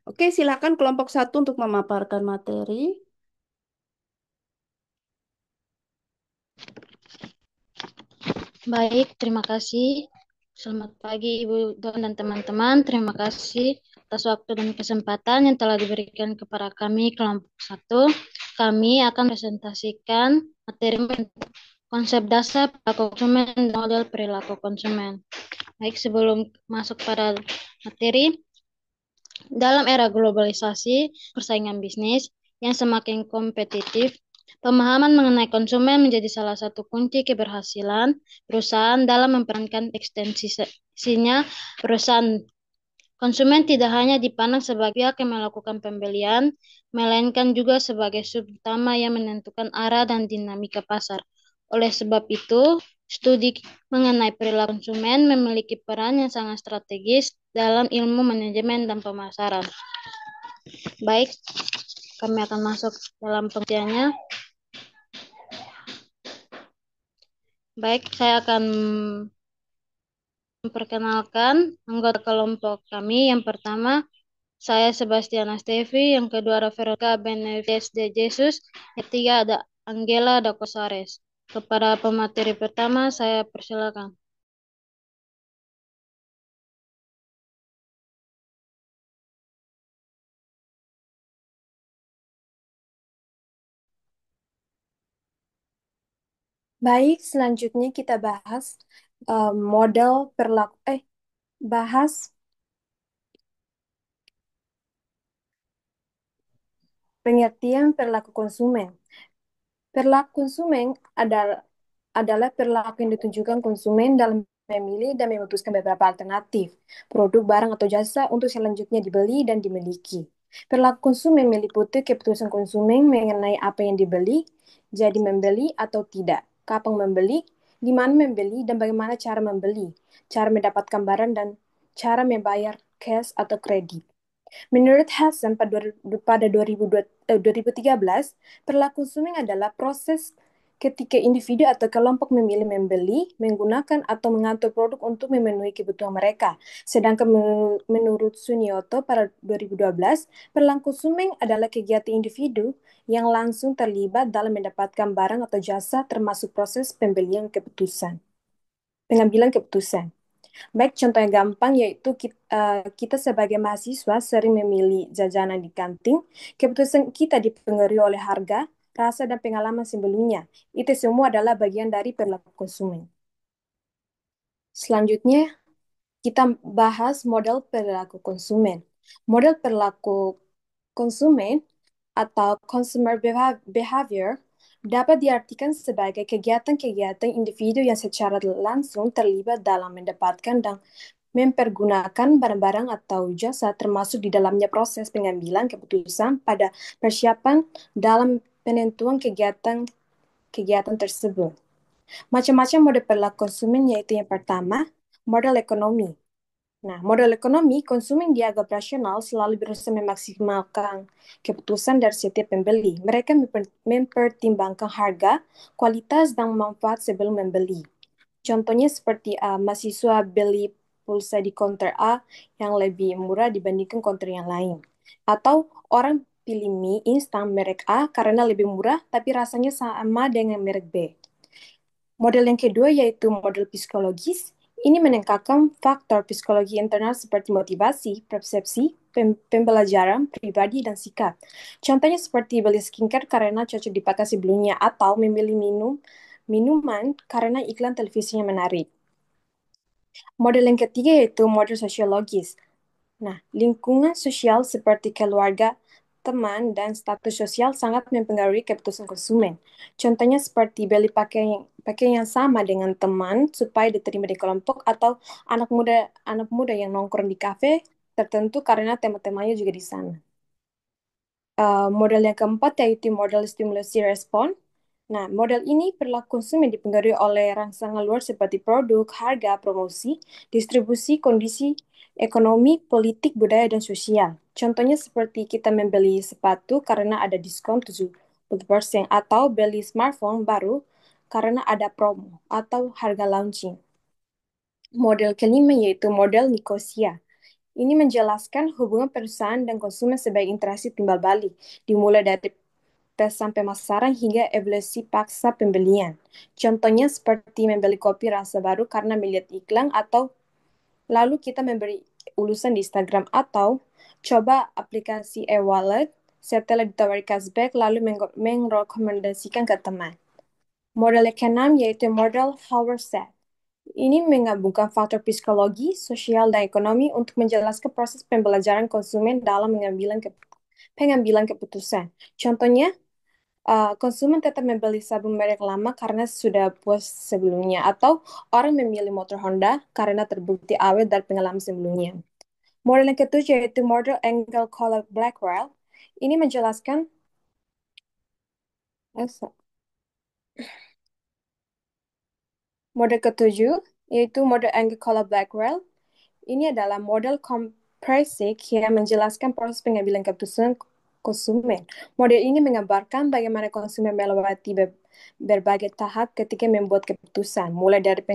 Oke, silakan kelompok satu untuk memaparkan materi. Baik, terima kasih. Selamat pagi Ibu Don dan teman-teman. Terima kasih atas waktu dan kesempatan yang telah diberikan kepada kami kelompok satu. Kami akan presentasikan materi konsep dasar perilaku konsumen dan model perilaku konsumen. Baik, sebelum masuk pada materi, dalam era globalisasi, persaingan bisnis yang semakin kompetitif, pemahaman mengenai konsumen menjadi salah satu kunci keberhasilan perusahaan dalam memperankan ekstensinya perusahaan. Konsumen tidak hanya dipandang sebagai pihak yang melakukan pembelian, melainkan juga sebagai sub utama yang menentukan arah dan dinamika pasar. Oleh sebab itu, studi mengenai perilaku konsumen memiliki peran yang sangat strategis dalam ilmu manajemen dan pemasaran. Baik, kami akan masuk dalam pengertiannya. Baik, saya akan memperkenalkan anggota kelompok kami. Yang pertama, saya Sebastiana Stevi, yang kedua ada Veronica Benavides de Jesus, yang ketiga ada Angela Dakosares. Kepada pemateri pertama, saya persilakan. Baik, selanjutnya kita bahas model perilaku, bahas pengertian perilaku konsumen. Perilaku konsumen adalah perilaku yang ditunjukkan konsumen dalam memilih dan memutuskan beberapa alternatif, produk, barang, atau jasa untuk selanjutnya dibeli dan dimiliki. Perilaku konsumen meliputi keputusan konsumen mengenai apa yang dibeli, jadi membeli atau tidak, kapan membeli, di mana membeli, dan bagaimana cara membeli, cara mendapatkan barang, dan cara membayar cash atau kredit. Menurut Hassan pada 2013, perilaku konsumen adalah proses ketika individu atau kelompok memilih membeli, menggunakan, atau mengatur produk untuk memenuhi kebutuhan mereka. Sedangkan menurut Sunyoto pada 2012, perilaku konsumen adalah kegiatan individu yang langsung terlibat dalam mendapatkan barang atau jasa termasuk proses pengambilan keputusan. Baik, contoh yang gampang yaitu kita sebagai mahasiswa sering memilih jajanan di kantin. Keputusan kita dipengaruhi oleh harga, rasa, dan pengalaman sebelumnya. Itu semua adalah bagian dari perilaku konsumen. Selanjutnya, kita bahas model perilaku konsumen. Model perilaku konsumen atau consumer behavior dapat diartikan sebagai kegiatan-kegiatan individu yang secara langsung terlibat dalam mendapatkan dan mempergunakan barang-barang atau jasa termasuk di dalamnya proses pengambilan keputusan pada persiapan dalam penentuan kegiatan tersebut. Macam-macam mode perilaku konsumen yaitu yang pertama, model ekonomi. Nah, model ekonomi, konsumen dianggap rasional selalu berusaha memaksimalkan keputusan dari setiap pembeli. Mereka mempertimbangkan harga, kualitas, dan manfaat sebelum membeli. Contohnya seperti mahasiswa beli pulsa di konter A yang lebih murah dibandingkan konter yang lain. Atau orang pilih mie instan merek A karena lebih murah tapi rasanya sama dengan merek B. Model yang kedua yaitu model psikologis. Ini meningkatkan faktor psikologi internal seperti motivasi, persepsi, pembelajaran pribadi, dan sikap. Contohnya seperti beli skincare karena cocok dipakai sebelumnya atau memilih minuman karena iklan televisinya menarik. Model yang ketiga yaitu model sosiologis. Nah, lingkungan sosial seperti keluarga, teman, dan status sosial sangat mempengaruhi keputusan konsumen. Contohnya seperti beli pakaian yang sama dengan teman supaya diterima di kelompok atau anak muda yang nongkrong di kafe tertentu karena tema-temanya juga di sana. Model yang keempat yaitu model stimulasi respon. Nah, model ini perilaku konsumen dipengaruhi oleh rangsangan luar seperti produk, harga, promosi, distribusi, kondisi ekonomi, politik, budaya, dan sosial. Contohnya seperti kita membeli sepatu karena ada diskon 70% atau beli smartphone baru karena ada promo atau harga launching. Model kelima yaitu model Nicosia. Ini menjelaskan hubungan perusahaan dan konsumen sebagai interaksi timbal balik, dimulai dari pesan pemasaran hingga evaluasi paksa pembelian. Contohnya seperti membeli kopi rasa baru karena melihat iklan atau lalu kita memberi ulasan di Instagram atau coba aplikasi e-wallet setelah ditawari cashback lalu merekomendasikan ke teman. Model yang keenam yaitu model Howard-Set. Ini menggabungkan faktor psikologi, sosial, dan ekonomi untuk menjelaskan proses pembelajaran konsumen dalam pengambilan keputusan. Contohnya, konsumen tetap membeli sabun merek lama karena sudah puas sebelumnya, atau orang memilih motor Honda karena terbukti awet dari pengalaman sebelumnya. Model yang ketujuh yaitu model Engel Color Blackwell. Ini menjelaskan model ketujuh yaitu model Engel Color Blackwell. Ini adalah model kompresik yang menjelaskan proses pengambilan keputusan konsumen. Model ini menggambarkan bagaimana konsumen melewati berbagai tahap ketika membuat keputusan, mulai dari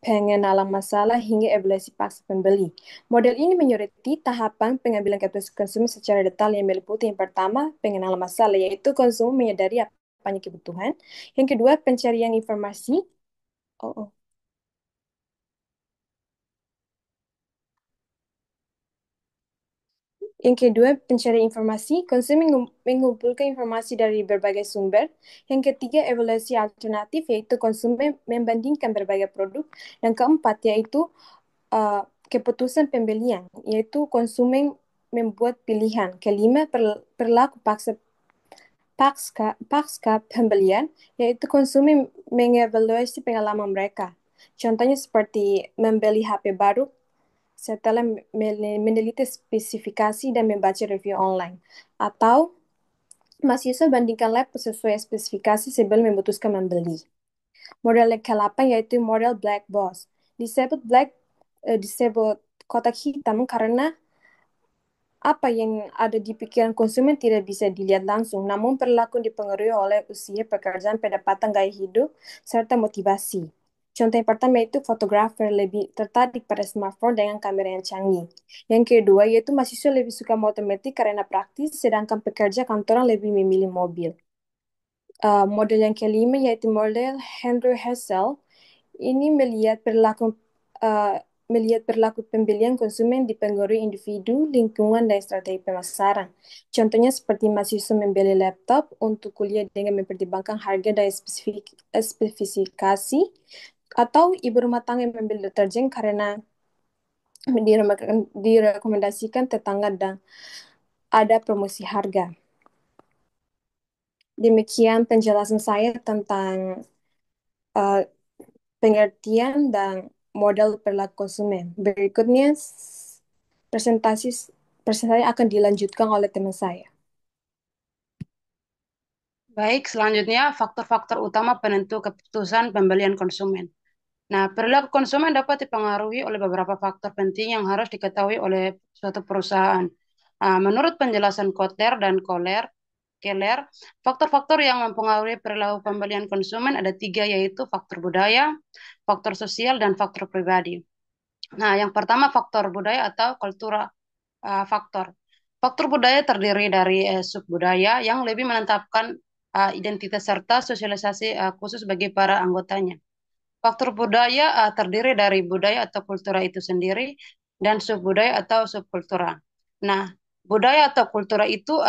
pengenalan masalah hingga evaluasi paksa pembeli. Model ini menyoroti tahapan pengambilan keputusan konsumen secara detail yang meliputi yang pertama, pengenalan masalah, yaitu konsumen menyadari apanya kebutuhan. Yang kedua, pencarian informasi. Oh, oh. Yang kedua, pencarian informasi. Konsumen mengumpulkan informasi dari berbagai sumber. Yang ketiga, evaluasi alternatif, yaitu konsumen membandingkan berbagai produk. Dan keempat, yaitu keputusan pembelian, yaitu konsumen membuat pilihan. Kelima, perilaku pasca pembelian, yaitu konsumen mengevaluasi pengalaman mereka. Contohnya seperti membeli HP baru setelah meneliti spesifikasi dan membaca review online. Atau mahasiswa bandingkan lab sesuai spesifikasi sebelum memutuskan membeli. Model ke-8 yaitu model black box. Disebut kotak hitam karena apa yang ada di pikiran konsumen tidak bisa dilihat langsung, namun perilaku dipengaruhi oleh usia, pekerjaan, pendapatan, gaya hidup, serta motivasi. Contoh yang pertama yaitu fotografer lebih tertarik pada smartphone dengan kamera yang canggih. Yang kedua yaitu mahasiswa lebih suka motor metik karena praktis, sedangkan pekerja kantoran lebih memilih mobil. Model yang kelima yaitu model Henry Hessel. Ini melihat perilaku pembelian konsumen dipengaruhi individu, lingkungan, dan strategi pemasaran. Contohnya seperti mahasiswa membeli laptop untuk kuliah dengan mempertimbangkan harga dan spesifikasi, atau ibu rumah tangga yang membeli deterjen karena direkomendasikan tetangga dan ada promosi harga. Demikian penjelasan saya tentang uh, pengertian dan model perilaku konsumen. Berikutnya, presentasi presentasi akan dilanjutkan oleh teman saya. Baik, selanjutnya faktor-faktor utama penentu keputusan pembelian konsumen. Nah, perilaku konsumen dapat dipengaruhi oleh beberapa faktor penting yang harus diketahui oleh suatu perusahaan. Menurut penjelasan Kotler dan Keller, faktor-faktor yang mempengaruhi perilaku pembelian konsumen ada tiga, yaitu faktor budaya, faktor sosial, dan faktor pribadi. Nah, yang pertama faktor budaya atau kultura faktor. Faktor budaya terdiri dari subbudaya yang lebih menetapkan identitas serta sosialisasi khusus bagi para anggotanya. Faktor budaya terdiri dari budaya atau kultura itu sendiri dan subbudaya atau subkultura. Nah, budaya atau kultura itu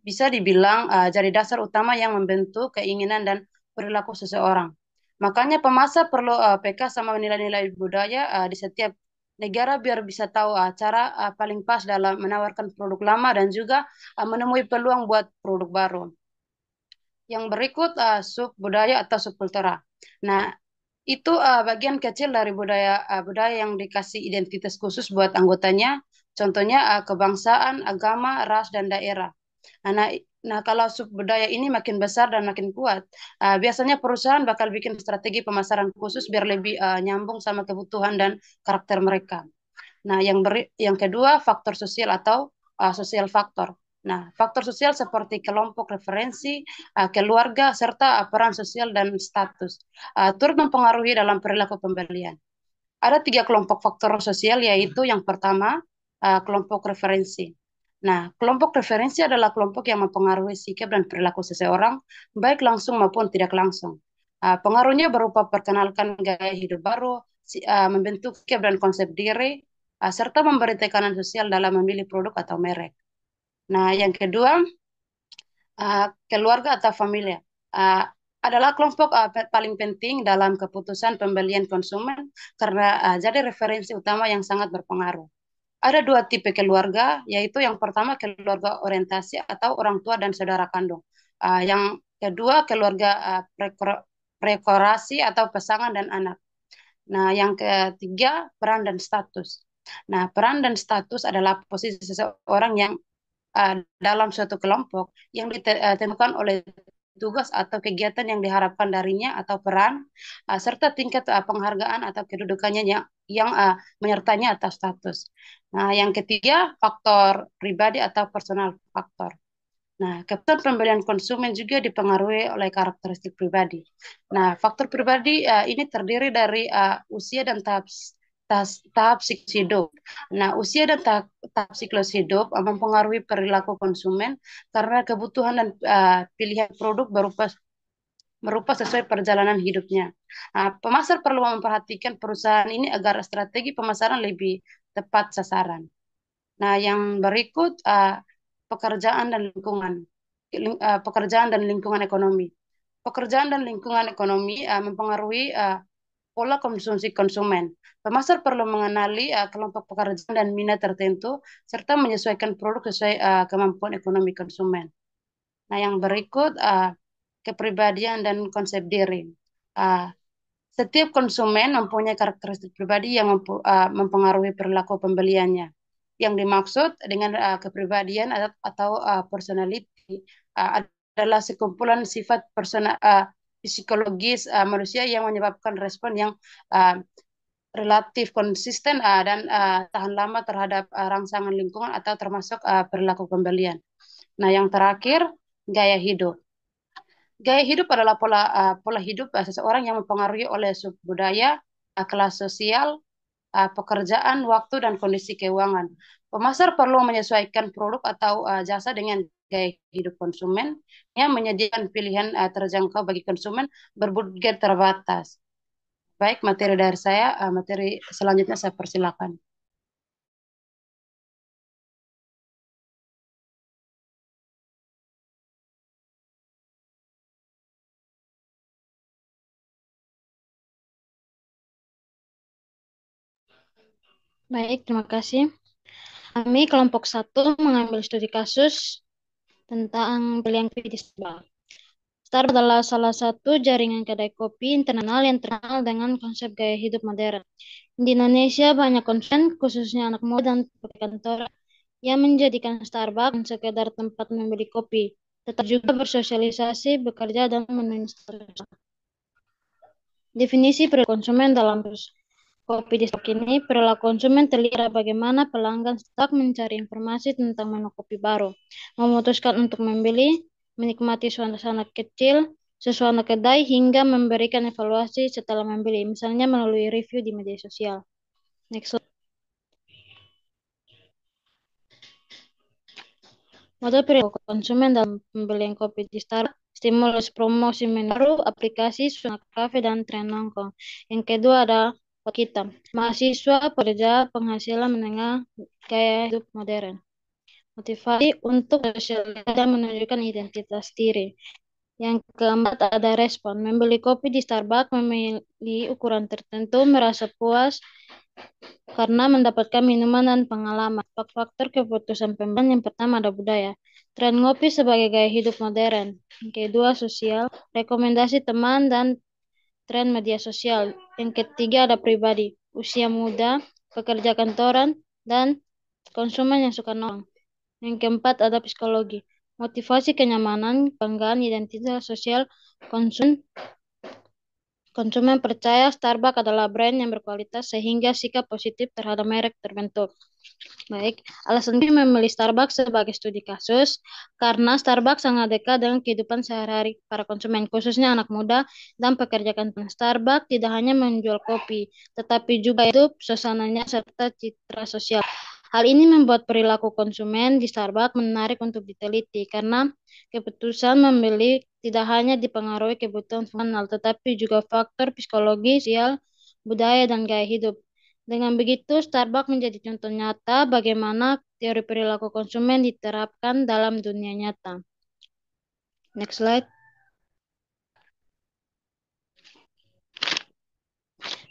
bisa dibilang jadi dasar utama yang membentuk keinginan dan perilaku seseorang. Makanya pemasar perlu peka sama nilai-nilai budaya di setiap negara biar bisa tahu cara paling pas dalam menawarkan produk lama dan juga menemui peluang buat produk baru. Yang berikut sub budaya atau subkultura. Nah, itu bagian kecil dari budaya yang dikasih identitas khusus buat anggotanya. Contohnya kebangsaan, agama, ras, dan daerah. Nah, kalau sub budaya ini makin besar dan makin kuat, biasanya perusahaan bakal bikin strategi pemasaran khusus biar lebih nyambung sama kebutuhan dan karakter mereka. Nah, yang kedua faktor sosial atau sosial faktor. Nah, faktor sosial seperti kelompok referensi, keluarga, serta peran sosial dan status turut mempengaruhi dalam perilaku pembelian. Ada tiga kelompok faktor sosial, yaitu yang pertama, kelompok referensi. Nah, kelompok referensi adalah kelompok yang mempengaruhi sikap dan perilaku seseorang, baik langsung maupun tidak langsung. Pengaruhnya berupa perkenalkan gaya hidup baru, membentuk sikap dan konsep diri, serta memberi tekanan sosial dalam memilih produk atau merek. Nah, yang kedua, keluarga atau familia adalah kelompok paling penting dalam keputusan pembelian konsumen karena jadi referensi utama yang sangat berpengaruh. Ada dua tipe keluarga, yaitu yang pertama keluarga orientasi atau orang tua dan saudara kandung. Yang kedua keluarga prekorasi atau pasangan dan anak. Nah, yang ketiga peran dan status. Nah, peran dan status adalah posisi seseorang yang dalam suatu kelompok yang ditentukan oleh tugas atau kegiatan yang diharapkan darinya atau peran serta tingkat penghargaan atau kedudukannya yang menyertainya atau status. Nah, yang ketiga faktor pribadi atau personal faktor. Nah, keputusan pembelian konsumen juga dipengaruhi oleh karakteristik pribadi. Nah, faktor pribadi ini terdiri dari usia dan tahap siklus hidup. Nah, usia dan tahap siklus hidup mempengaruhi perilaku konsumen karena kebutuhan dan pilihan produk berupa sesuai perjalanan hidupnya. Pemasar perlu memperhatikan perusahaan ini agar strategi pemasaran lebih tepat sasaran. Nah, yang berikut pekerjaan dan lingkungan. Pekerjaan dan lingkungan ekonomi. Pekerjaan dan lingkungan ekonomi mempengaruhi pola konsumsi konsumen. Pemasar perlu mengenali kelompok pekerjaan dan minat tertentu serta menyesuaikan produk sesuai kemampuan ekonomi konsumen. Nah, yang berikut kepribadian dan konsep diri. Setiap konsumen mempunyai karakteristik pribadi yang mempengaruhi perilaku pembeliannya. Yang dimaksud dengan kepribadian atau personality adalah sekumpulan sifat psikologis manusia yang menyebabkan respon yang relatif konsisten dan tahan lama terhadap rangsangan lingkungan atau termasuk perilaku pembelian. Nah, yang terakhir, gaya hidup. Gaya hidup adalah pola hidup seseorang yang mempengaruhi oleh budaya, kelas sosial, pekerjaan, waktu, dan kondisi keuangan. Pemasar perlu menyesuaikan produk atau jasa dengan gaya hidup konsumen yang menyediakan pilihan terjangkau bagi konsumen berbudget terbatas. Baik, materi dari saya, materi selanjutnya saya persilakan. Baik, terima kasih. Kami kelompok 1 mengambil studi kasus tentang pembelian kopi di Starbucks. Starbucks adalah salah satu jaringan kedai kopi internasional yang terkenal dengan konsep gaya hidup modern. Di Indonesia, banyak konsumen, khususnya anak muda dan pegawai kantor, yang menjadikan Starbucks bukan sekedar tempat membeli kopi, tetapi juga bersosialisasi, bekerja, dan memenuhi standar. Definisi perilaku konsumen dalam kopi di Starbucks ini, perilaku konsumen terlihat bagaimana pelanggan Starbucks mencari informasi tentang menu kopi baru, memutuskan untuk membeli, menikmati suasana kecil, suasana kedai, hingga memberikan evaluasi setelah membeli, misalnya melalui review di media sosial. Next slide. Model perilaku konsumen dalam pembelian kopi di Starbucks, stimulus promosi menu baru, aplikasi, suasana kafe, dan tren nongkrong. Yang kedua ada kita, mahasiswa, pekerja, penghasilan menengah, gaya hidup modern. Motivasi untuk sosialisasi dan menunjukkan identitas diri. Yang keempat ada respon. Membeli kopi di Starbucks memiliki ukuran tertentu, merasa puas karena mendapatkan minuman dan pengalaman. Faktor keputusan pembelian yang pertama ada budaya. Tren ngopi sebagai gaya hidup modern. Yang kedua sosial, rekomendasi teman dan tren media sosial. Yang ketiga ada pribadi, usia muda, pekerja kantoran, dan konsumen yang suka nongkrong. Yang keempat ada psikologi, motivasi kenyamanan, kebanggaan, identitas sosial, konsumen percaya Starbucks adalah brand yang berkualitas sehingga sikap positif terhadap merek terbentuk. Baik, alasan kami memilih Starbucks sebagai studi kasus karena Starbucks sangat dekat dengan kehidupan sehari-hari para konsumen, khususnya anak muda dan pekerja kantor. Starbucks tidak hanya menjual kopi, tetapi juga hidup, suasananya, serta citra sosial. Hal ini membuat perilaku konsumen di Starbucks menarik untuk diteliti karena keputusan membeli tidak hanya dipengaruhi kebutuhan fungsional, tetapi juga faktor psikologi, sosial, budaya, dan gaya hidup. Dengan begitu, Starbucks menjadi contoh nyata bagaimana teori perilaku konsumen diterapkan dalam dunia nyata. Next slide.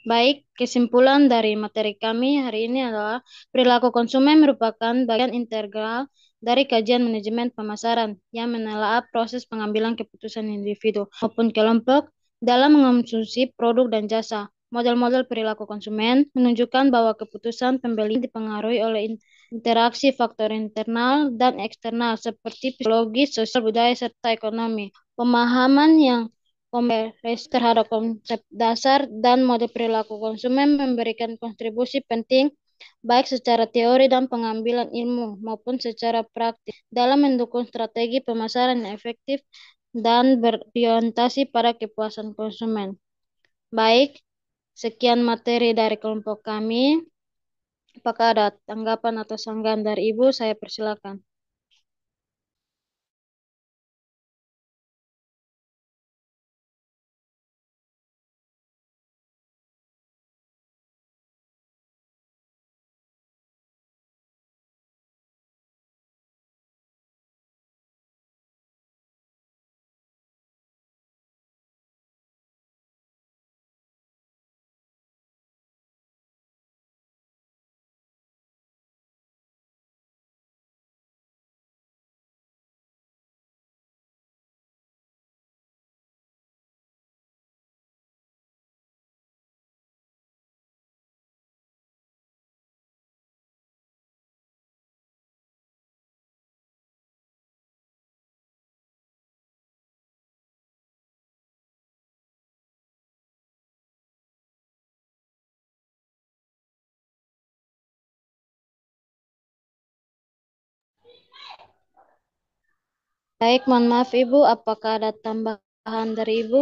Baik, kesimpulan dari materi kami hari ini adalah perilaku konsumen merupakan bagian integral dari kajian manajemen pemasaran yang menelaah proses pengambilan keputusan individu maupun kelompok dalam mengonsumsi produk dan jasa. Model-model perilaku konsumen menunjukkan bahwa keputusan pembeli dipengaruhi oleh interaksi faktor internal dan eksternal seperti psikologi, sosial, budaya, serta ekonomi. Pemahaman yang komprehensif terhadap konsep dasar dan mode perilaku konsumen memberikan kontribusi penting baik secara teori dan pengambilan ilmu maupun secara praktis dalam mendukung strategi pemasaran yang efektif dan berorientasi pada kepuasan konsumen. Baik, sekian materi dari kelompok kami. Apakah ada tanggapan atau sanggahan dari Ibu? Saya persilakan. Baik, mohon maaf Ibu, apakah ada tambahan dari Ibu?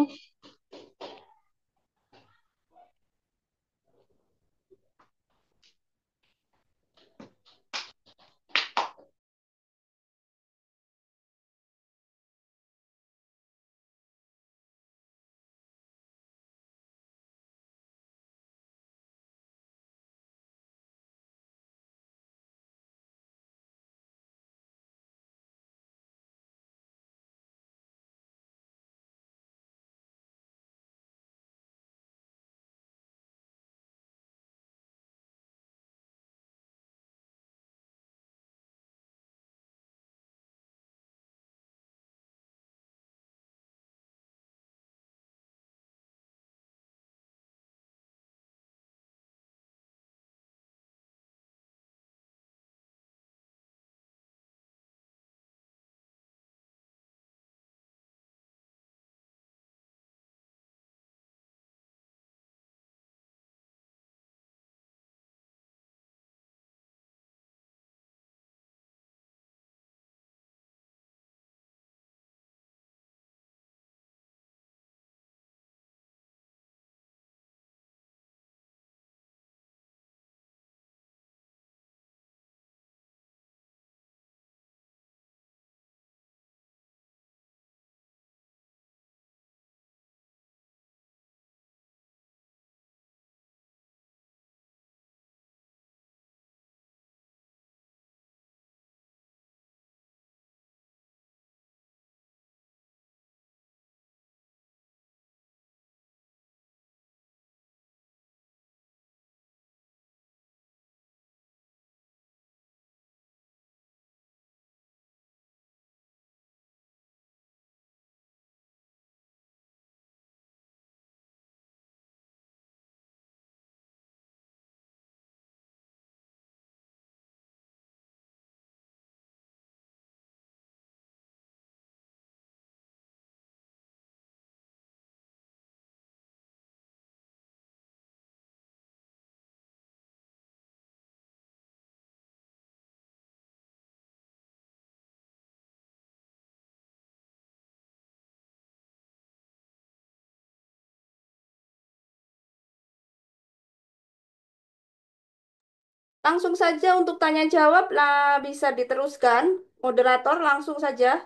Langsung saja untuk tanya jawab lah bisa diteruskan. Moderator langsung saja.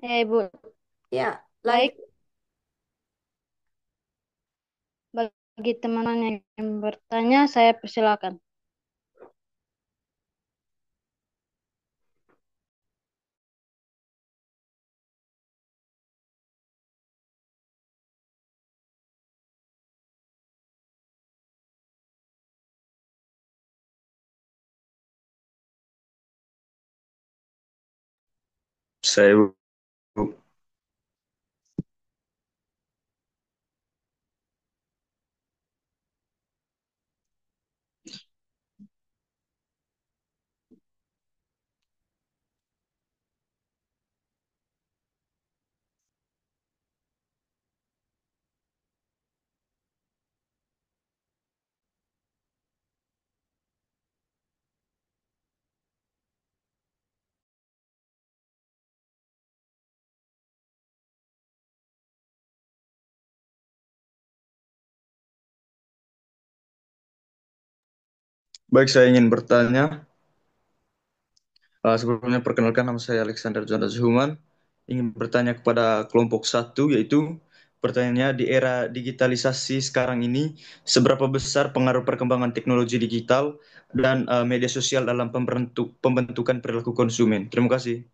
Ya, Ibu. Ya, Baik, lanjut. bagi teman-teman yang bertanya, saya persilakan. Saya, Bu. Baik, saya ingin bertanya. Sebelumnya perkenalkan, nama saya Alexander Jonda Zuhuman. Ingin bertanya kepada kelompok satu, yaitu pertanyaannya, di era digitalisasi sekarang ini, seberapa besar pengaruh perkembangan teknologi digital dan media sosial dalam pembentukan perilaku konsumen? Terima kasih.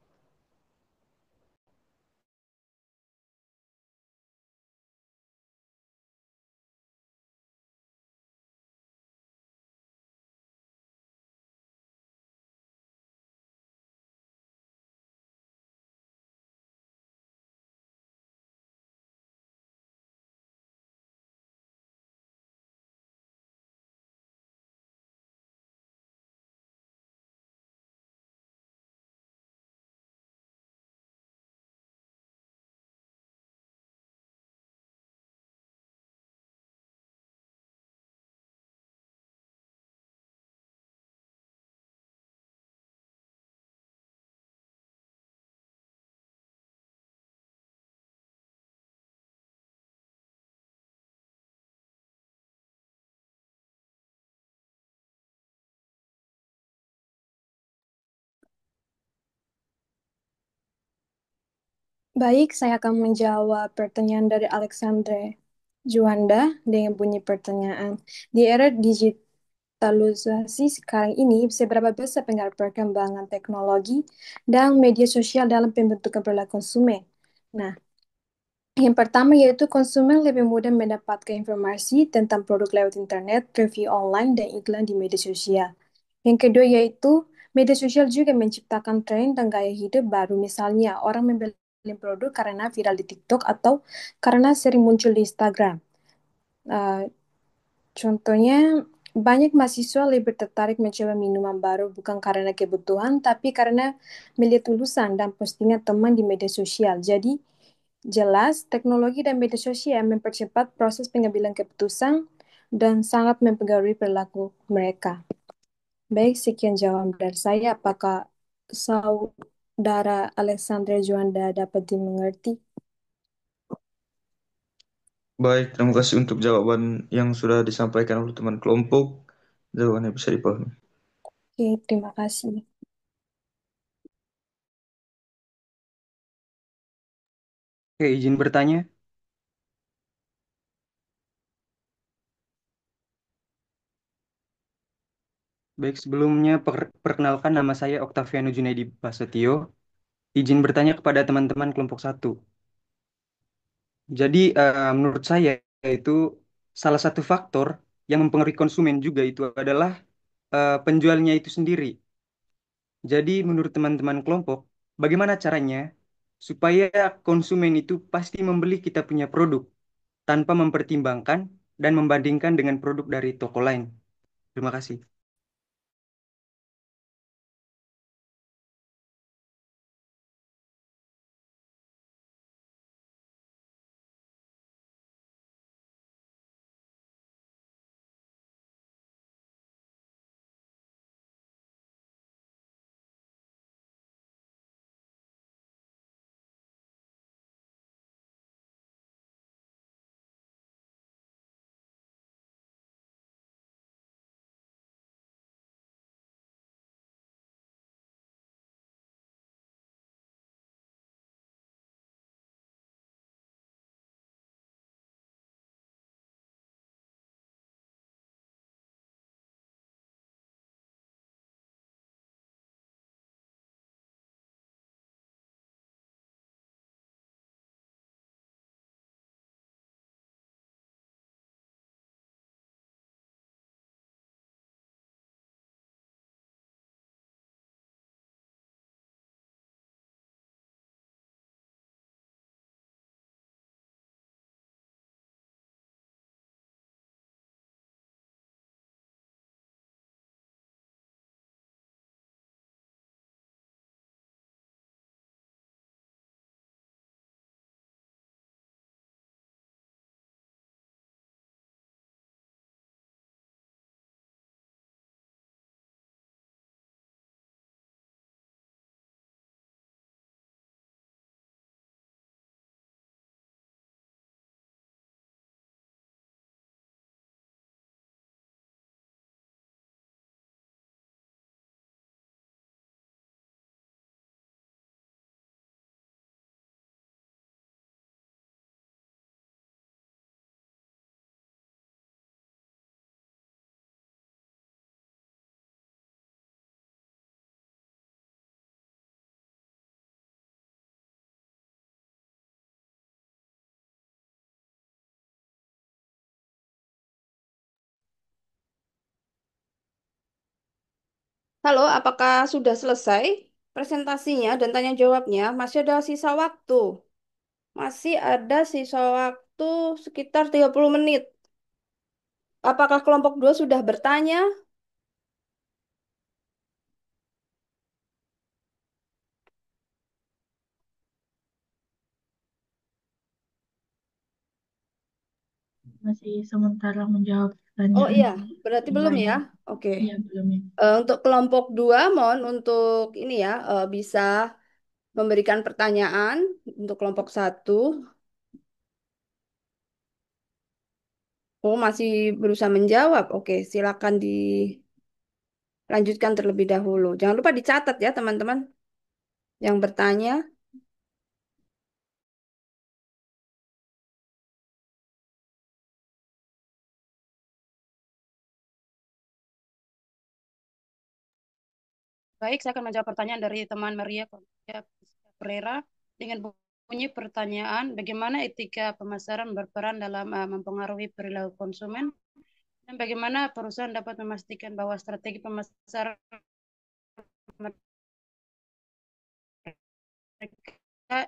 Baik, saya akan menjawab pertanyaan dari Alexandre Juanda dengan bunyi pertanyaan. Di era digitalisasi sekarang ini, seberapa besar pengaruh perkembangan teknologi dan media sosial dalam pembentukan perilaku konsumen? Nah, yang pertama yaitu konsumen lebih mudah mendapatkan informasi tentang produk lewat internet, review online, dan iklan di media sosial. Yang kedua yaitu media sosial juga menciptakan tren dan gaya hidup baru. Misalnya, orang membeli produk karena viral di TikTok atau karena sering muncul di Instagram. Uh, Contohnya, banyak mahasiswa lebih tertarik mencoba minuman baru bukan karena kebutuhan, tapi karena melihat tulisan dan postingan teman di media sosial. Jadi, jelas, teknologi dan media sosial mempercepat proses pengambilan keputusan dan sangat mempengaruhi perilaku mereka. Baik, sekian jawab dari saya. Apakah saudara Alexandra Juanda dapat dimengerti? Baik, terima kasih untuk jawaban yang sudah disampaikan oleh teman kelompok. Jawabannya bisa dipahami. Oke, terima kasih. Oke, izin bertanya. Baik, sebelumnya perkenalkan, nama saya Oktaviano Junaidi Prasetyo. Izin bertanya kepada teman-teman kelompok satu. Jadi, menurut saya itu salah satu faktor yang mempengaruhi konsumen juga itu adalah penjualnya itu sendiri. Jadi, menurut teman-teman kelompok, bagaimana caranya supaya konsumen itu pasti membeli kita punya produk tanpa mempertimbangkan dan membandingkan dengan produk dari toko lain? Terima kasih. Halo, apakah sudah selesai presentasinya dan tanya jawabnya? Masih ada sisa waktu. Masih ada sisa waktu sekitar 30 menit. Apakah kelompok 2 sudah bertanya? Masih sementara menjawab Oh pertanyaan iya, berarti yang belum ya? lain. Oke. Iya, belum ya. Untuk kelompok 2, mohon untuk ini ya, bisa memberikan pertanyaan untuk kelompok 1. Oh, masih berusaha menjawab. Oke, silakan dilanjutkan terlebih dahulu. Jangan lupa dicatat ya, teman-teman yang bertanya. Baik, saya akan menjawab pertanyaan dari teman Maria Pereira dengan bunyi pertanyaan, bagaimana etika pemasaran berperan dalam mempengaruhi perilaku konsumen dan bagaimana perusahaan dapat memastikan bahwa strategi pemasaran mereka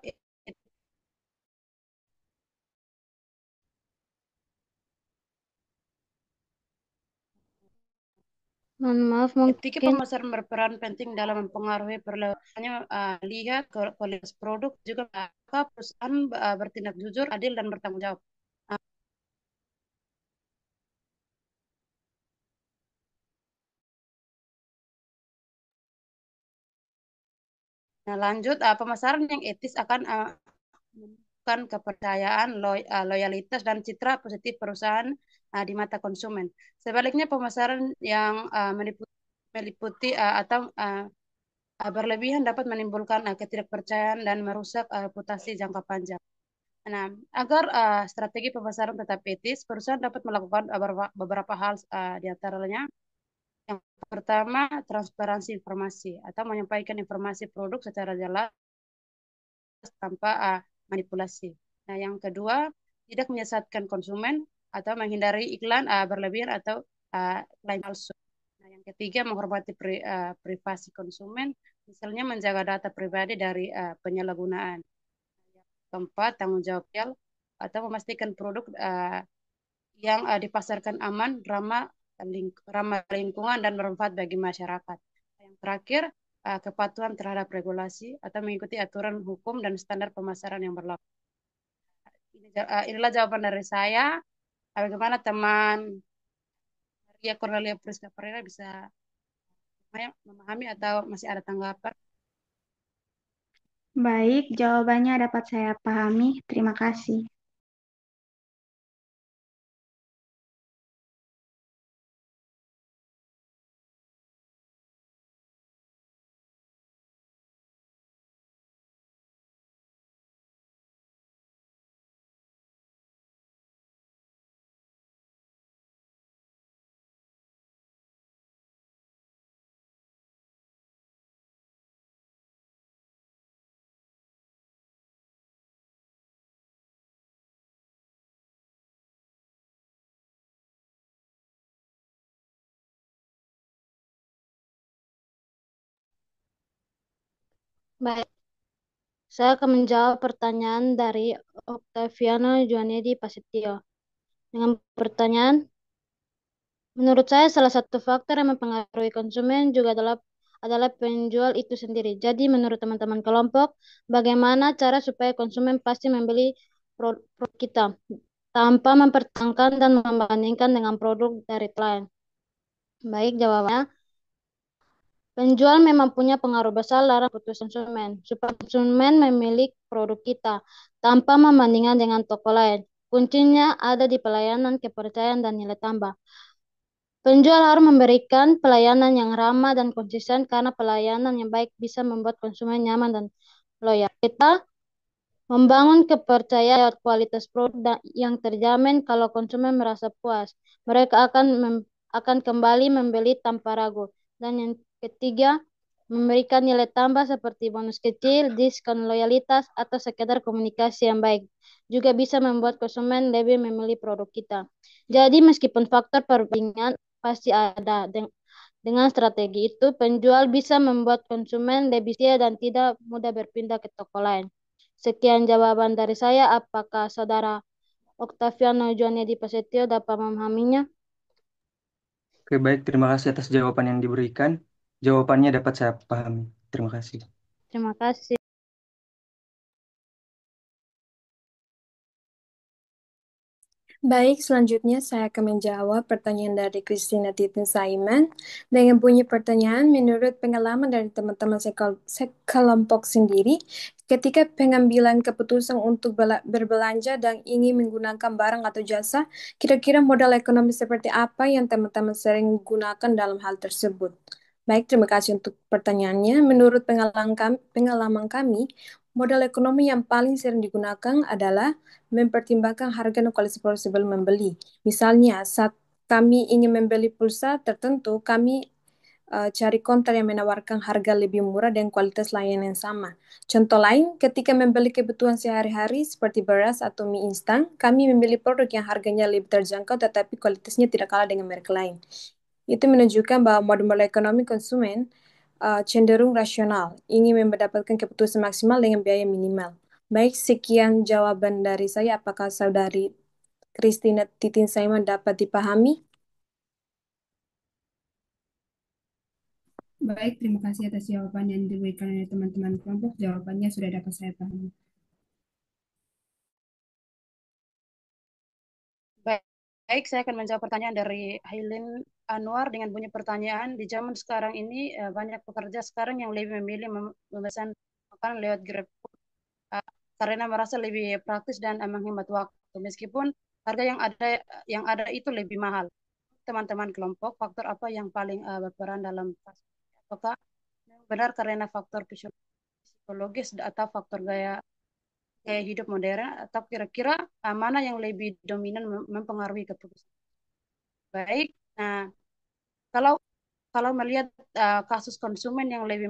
Mohon maaf, etika mungkin pemasaran berperan penting dalam mempengaruhi perilaku. Hanya lihat kualitas produk juga apakah perusahaan bertindak jujur, adil dan bertanggung jawab. Nah, lanjut, pemasaran yang etis akan menumbuhkan kepercayaan, loyalitas, dan citra positif perusahaan di mata konsumen. Sebaliknya, pemasaran yang meliputi atau berlebihan dapat menimbulkan ketidakpercayaan dan merusak reputasi jangka panjang. Nah, agar strategi pemasaran tetap etis, perusahaan dapat melakukan beberapa hal di antaranya. Yang pertama, transparansi informasi atau menyampaikan informasi produk secara jelas tanpa manipulasi. Nah, yang kedua, tidak menyesatkan konsumen atau menghindari iklan berlebihan atau iklan palsu. Nah, yang ketiga, menghormati privasi konsumen, misalnya menjaga data pribadi dari penyalahgunaan. Yang keempat, tanggung jawab atau memastikan produk yang dipasarkan aman, ramah lingkungan, dan bermanfaat bagi masyarakat. Yang terakhir, kepatuhan terhadap regulasi atau mengikuti aturan hukum dan standar pemasaran yang berlaku. Inilah jawaban dari saya. Bagaimana teman Maria Cornelia Priska Pereira bisa memahami atau masih ada tanggapan? Baik, jawabannya dapat saya pahami. Terima kasih. baik. Saya akan menjawab pertanyaan dari Octaviano Juanedi Pasetio. Dengan pertanyaan, menurut saya salah satu faktor yang mempengaruhi konsumen juga adalah penjual itu sendiri. Jadi menurut teman-teman kelompok, bagaimana cara supaya konsumen pasti membeli produk kita tanpa mempertahankan dan membandingkan dengan produk dari lain? Baik, jawabannya. Penjual memang punya pengaruh besar dalam keputusan konsumen, supaya konsumen memilih produk kita tanpa membandingkan dengan toko lain. Kuncinya ada di pelayanan, kepercayaan, dan nilai tambah. Penjual harus memberikan pelayanan yang ramah dan konsisten karena pelayanan yang baik bisa membuat konsumen nyaman dan loyal. Kita membangun kepercayaan lewat kualitas produk yang terjamin. Kalau konsumen merasa puas, mereka akan kembali membeli tanpa ragu. Dan yang ketiga, memberikan nilai tambah seperti bonus kecil, diskon loyalitas, atau sekedar komunikasi yang baik juga bisa membuat konsumen lebih memilih produk kita. Jadi meskipun faktor perbandingan pasti ada Dengan strategi itu, penjual bisa membuat konsumen lebih setia dan tidak mudah berpindah ke toko lain. Sekian jawaban dari saya. Apakah Saudara Oktaviano Johnny Prasetyo dapat memahaminya? Oke, baik. Terima kasih atas jawaban yang diberikan. Jawabannya dapat saya pahami. Terima kasih. Terima kasih. Baik, selanjutnya saya akan menjawab pertanyaan dari Christina Titin Saiman. Dengan bunyi pertanyaan, menurut pengalaman dari teman-teman sekelompok sendiri, ketika pengambilan keputusan untuk berbelanja dan ingin menggunakan barang atau jasa, kira-kira modal ekonomi seperti apa yang teman-teman sering gunakan dalam hal tersebut? Baik, terima kasih untuk pertanyaannya. Menurut pengalaman kami, modal ekonomi yang paling sering digunakan adalah mempertimbangkan harga dan kualitas sebelum membeli. Misalnya, saat kami ingin membeli pulsa tertentu, kami cari konter yang menawarkan harga lebih murah dan kualitas layanan yang sama. Contoh lain, ketika membeli kebutuhan sehari-hari seperti beras atau mie instan, kami memilih produk yang harganya lebih terjangkau tetapi kualitasnya tidak kalah dengan merek lain. Itu menunjukkan bahwa model ekonomi konsumen cenderung rasional, ingin mendapatkan keputusan maksimal dengan biaya minimal. Baik, sekian jawaban dari saya. Apakah Saudari Christina Titin Saiman dapat dipahami? Baik, terima kasih atas jawaban yang diberikan oleh teman-teman kelompok. Jawabannya sudah dapat saya pahami. Baik, saya akan menjawab pertanyaan dari Hailin Anwar dengan bunyi pertanyaan. Di zaman sekarang ini, banyak pekerja sekarang yang lebih memilih memesan makanan lewat Grab karena merasa lebih praktis dan menghemat waktu. Meskipun harga yang ada itu lebih mahal. Teman-teman kelompok, faktor apa yang paling berperan dalam kasus ini? Apakah benar karena faktor psikologis atau faktor gaya hidup modern, atau kira-kira mana yang lebih dominan mempengaruhi keputusan? Baik, nah kalau kalau melihat kasus konsumen yang lebih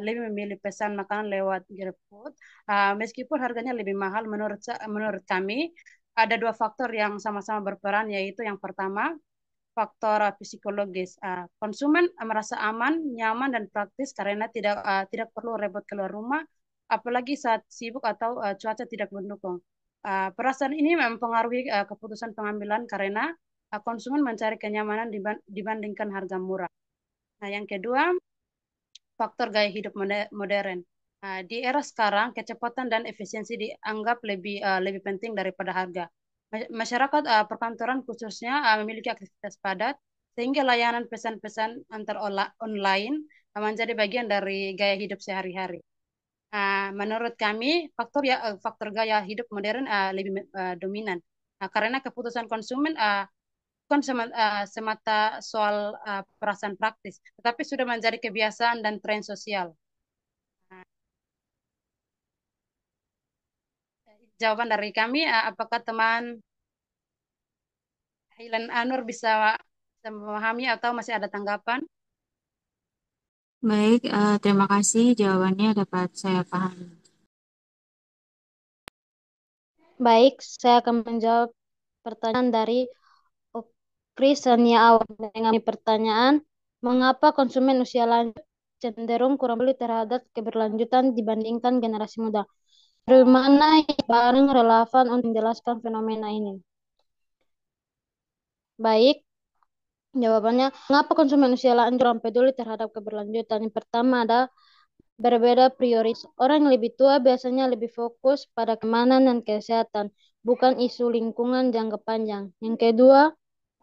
memilih pesan makanan lewat GrabFood, meskipun harganya lebih mahal, menurut kami ada dua faktor yang sama-sama berperan, yaitu yang pertama faktor psikologis. Konsumen merasa aman, nyaman dan praktis karena tidak perlu repot keluar rumah, apalagi saat sibuk atau cuaca tidak mendukung. Perasaan ini mempengaruhi keputusan pengambilan karena konsumen mencari kenyamanan dibandingkan harga murah. Nah, yang kedua, faktor gaya hidup modern. Di era sekarang, kecepatan dan efisiensi dianggap lebih penting daripada harga. Masyarakat perkantoran khususnya memiliki aktivitas padat, sehingga layanan pesan-pesan antar online menjadi bagian dari gaya hidup sehari-hari. Menurut kami, faktor gaya hidup modern lebih dominan. Karena keputusan konsumen bukan semata soal perasaan praktis, tetapi sudah menjadi kebiasaan dan tren sosial. Nah, jawaban dari kami, apakah teman Hilan Anur bisa memahami atau masih ada tanggapan? Baik, terima kasih. Jawabannya dapat saya pahami. Baik, saya akan menjawab pertanyaan dari Krisania Awan dengan pertanyaan, mengapa konsumen usia lanjut cenderung kurang peduli terhadap keberlanjutan dibandingkan generasi muda? Dari mana yang paling relevan untuk menjelaskan fenomena ini? Baik, jawabannya, mengapa konsumen usia lanjut kurang peduli terhadap keberlanjutan? Yang pertama ada berbeda prioritas. Orang yang lebih tua biasanya lebih fokus pada keamanan dan kesehatan, bukan isu lingkungan jangka panjang. Yang kedua,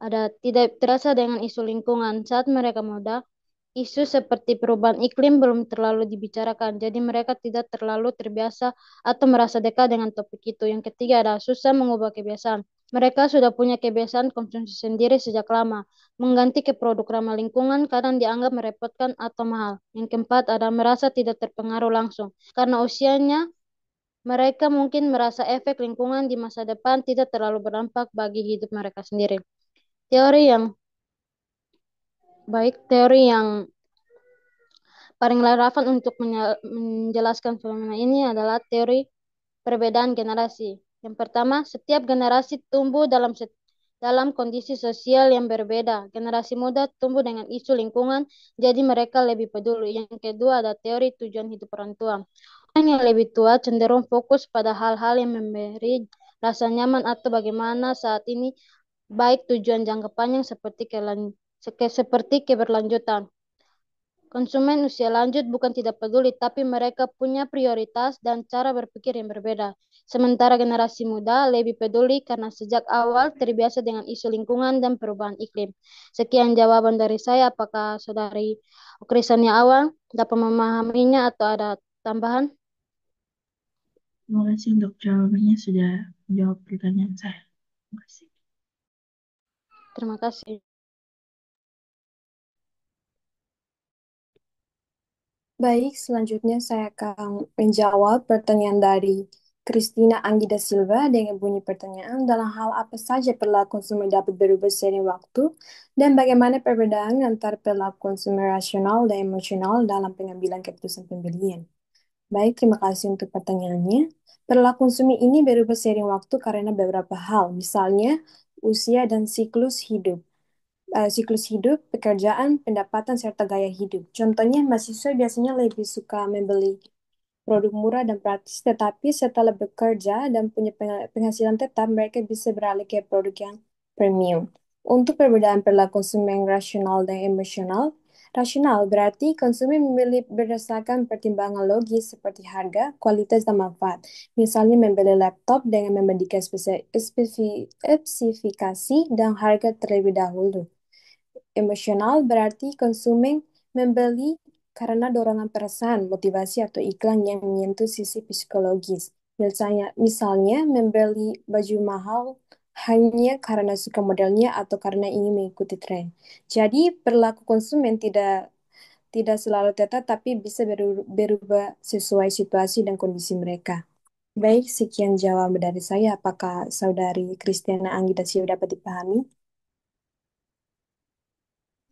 ada tidak terasa dengan isu lingkungan. Saat mereka muda, isu seperti perubahan iklim belum terlalu dibicarakan, jadi mereka tidak terlalu terbiasa atau merasa dekat dengan topik itu. Yang ketiga ada susah mengubah kebiasaan. Mereka sudah punya kebiasaan konsumsi sendiri sejak lama. Mengganti ke produk ramah lingkungan kadang dianggap merepotkan atau mahal. Yang keempat ada merasa tidak terpengaruh langsung. Karena usianya, mereka mungkin merasa efek lingkungan di masa depan tidak terlalu berdampak bagi hidup mereka sendiri. Teori yang teori yang paling relevan untuk menjelaskan fenomena ini adalah teori perbedaan generasi. Yang pertama, setiap generasi tumbuh dalam dalam kondisi sosial yang berbeda. Generasi muda tumbuh dengan isu lingkungan, jadi mereka lebih peduli. Yang kedua ada teori tujuan hidup orang tua. Orang yang lebih tua cenderung fokus pada hal-hal yang memberi rasa nyaman atau bagaimana saat ini, baik tujuan jangka panjang seperti keberlanjutan. Konsumen usia lanjut bukan tidak peduli, tapi mereka punya prioritas dan cara berpikir yang berbeda. Sementara generasi muda lebih peduli karena sejak awal terbiasa dengan isu lingkungan dan perubahan iklim. Sekian jawaban dari saya. Apakah Saudari Okrisania Awang dapat memahaminya atau ada tambahan? Terima kasih untuk jawabannya sudah menjawab pertanyaan saya. Terima kasih. Terima kasih. Baik, selanjutnya saya akan menjawab pertanyaan dari Christina Anggida Silva dengan bunyi pertanyaan dalam hal apa saja perilaku konsumen dapat berubah seiring waktu dan bagaimana perbedaan antara perilaku konsumen rasional dan emosional dalam pengambilan keputusan pembelian. Baik, terima kasih untuk pertanyaannya. Perilaku konsumen ini berubah seiring waktu karena beberapa hal, misalnya usia dan siklus hidup, pekerjaan, pendapatan, serta gaya hidup. Contohnya, mahasiswa biasanya lebih suka membeli produk murah dan praktis, tetapi setelah bekerja dan punya penghasilan tetap, mereka bisa beralih ke produk yang premium. Untuk perbedaan perilaku konsumen rasional dan emosional, rasional berarti konsumen memilih berdasarkan pertimbangan logis seperti harga, kualitas, dan manfaat. Misalnya membeli laptop dengan membandingkan spesifikasi dan harga terlebih dahulu. Emosional berarti konsumen membeli karena dorongan perasaan, motivasi, atau iklan yang menyentuh sisi psikologis. Misalnya membeli baju mahal hanya karena suka modelnya atau karena ingin mengikuti tren. Jadi perilaku konsumen tidak selalu tetap, tapi bisa berubah sesuai situasi dan kondisi mereka. Baik, sekian jawaban dari saya. Apakah Saudari Kristiana Anggita Sio dapat dipahami?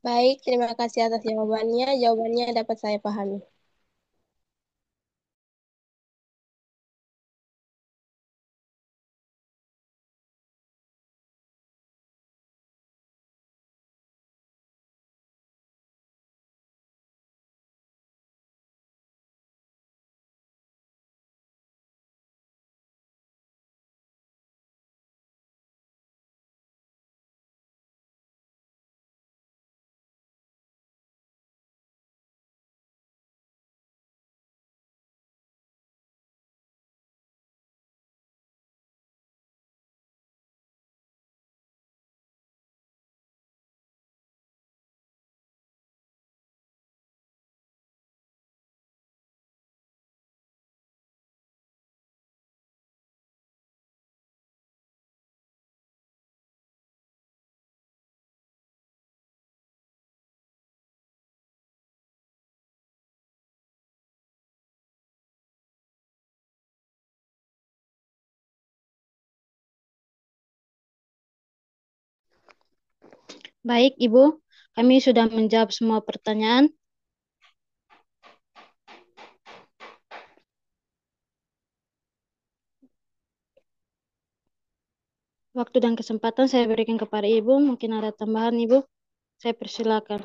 Baik, terima kasih atas jawabannya. Jawabannya dapat saya pahami. Baik, Ibu. Kami sudah menjawab semua pertanyaan. Waktu dan kesempatan saya berikan kepada Ibu. Mungkin ada tambahan, Ibu. Saya persilakan.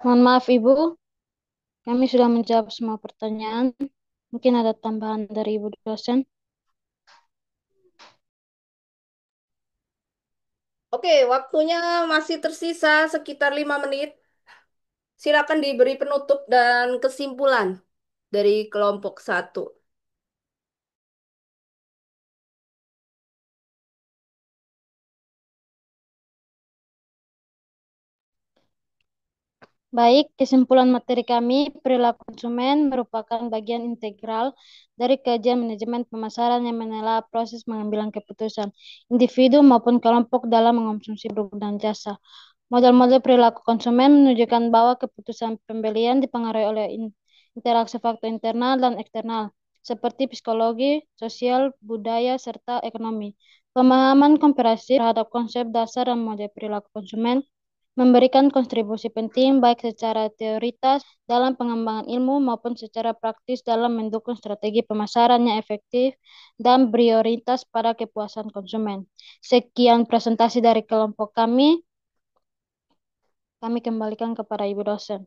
Mohon maaf Ibu, kami sudah menjawab semua pertanyaan. Mungkin ada tambahan dari Ibu dosen. Oke, waktunya masih tersisa sekitar 5 menit. Silakan diberi penutup dan kesimpulan dari kelompok satu. Baik, kesimpulan materi kami, perilaku konsumen merupakan bagian integral dari kajian manajemen pemasaran yang menelaah proses pengambilan keputusan individu maupun kelompok dalam mengonsumsi produk dan jasa. Model-model perilaku konsumen menunjukkan bahwa keputusan pembelian dipengaruhi oleh interaksi faktor internal dan eksternal, seperti psikologi, sosial, budaya, serta ekonomi. Pemahaman komprehensif terhadap konsep dasar dan model perilaku konsumen memberikan kontribusi penting baik secara teoritas dalam pengembangan ilmu maupun secara praktis dalam mendukung strategi pemasaran yang efektif dan prioritas pada kepuasan konsumen. Sekian presentasi dari kelompok kami. Kami kembalikan kepada Ibu dosen.